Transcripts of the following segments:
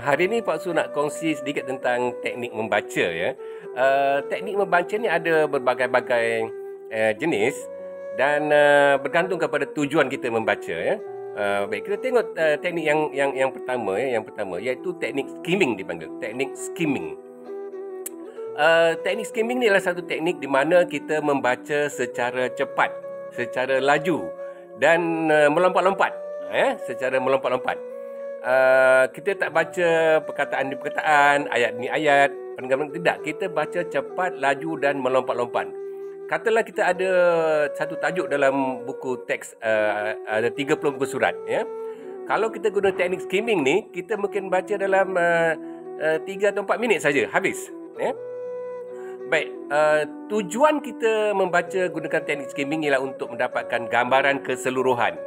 Hari ni Pak Su nak kongsi sedikit tentang teknik membaca ya. Teknik membaca ni ada berbagai-bagai jenis dan bergantung kepada tujuan kita membaca ya. Baik, kita tengok teknik yang pertama ya, yang pertama iaitu teknik skimming dipanggil. Teknik skimming. Teknik skimming ni adalah satu teknik di mana kita membaca secara cepat, secara laju dan melompat-lompat ya, secara melompat-lompat. Kita tak baca perkataan demi perkataan, ayat demi ayat, pendengaran tidak. Kita baca cepat, laju dan melompat-lompat. Katalah kita ada satu tajuk dalam buku teks, ada 30 buku surat ya. Kalau kita guna teknik skimming ni, kita mungkin baca dalam 3 atau 4 minit saja habis ya. Baik, tujuan kita membaca gunakan teknik skimming ialah untuk mendapatkan gambaran keseluruhan.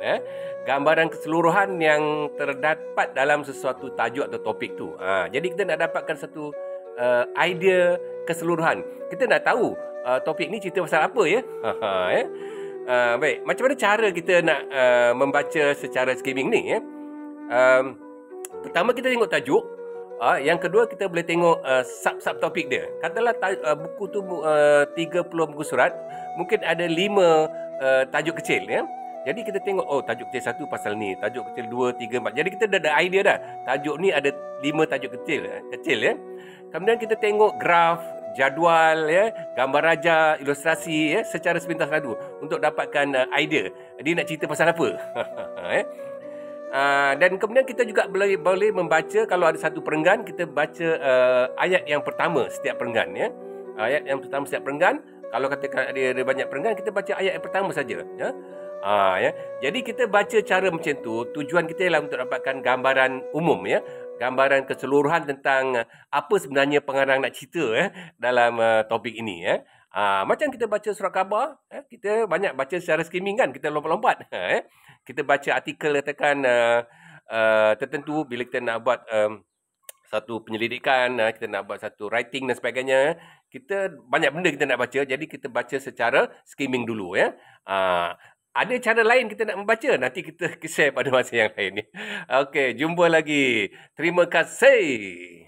Gambaran keseluruhan yang terdapat dalam sesuatu tajuk atau topik tu. Jadi kita nak dapatkan satu idea keseluruhan. Kita nak tahu topik ni cerita pasal apa ya. Baik, macam mana cara kita nak membaca secara skimming ni ya? Pertama kita tengok tajuk. Yang kedua kita boleh tengok sub topik dia. Katalah buku tu 30 buku surat, mungkin ada 5 tajuk kecil ya. Jadi kita tengok tajuk kecil 1 pasal ni, tajuk kecil 2, 3, 4. Jadi kita dah ada idea dah. Tajuk ni ada 5 tajuk kecil ya. Kemudian kita tengok graf, jadual ya, gambar raja, ilustrasi ya, secara sepintas radu untuk dapatkan idea dia nak cerita pasal apa. Ya. Dan kemudian kita juga boleh membaca, kalau ada satu perenggan, kita baca ayat yang pertama setiap perenggan ya. Ayat yang pertama setiap perenggan. Kalau katakan ada banyak perenggan, kita baca ayat yang pertama saja ya. Ya. Jadi kita baca cara macam tu, tujuan kita ialah untuk dapatkan gambaran umum ya, gambaran keseluruhan tentang apa sebenarnya pengarang nak cerita ya dalam topik ini ya. Macam kita baca surat khabar, kita banyak baca secara skimming kan, kita lompat-lompat. Kita baca artikel katakan tertentu bila kita nak buat satu penyelidikan, kita nak buat satu writing dan sebagainya. Kita banyak benda kita nak baca, jadi kita baca secara skimming dulu ya. Ada cara lain kita nak membaca, nanti kita share pada masa yang lain. Okey, jumpa lagi. Terima kasih.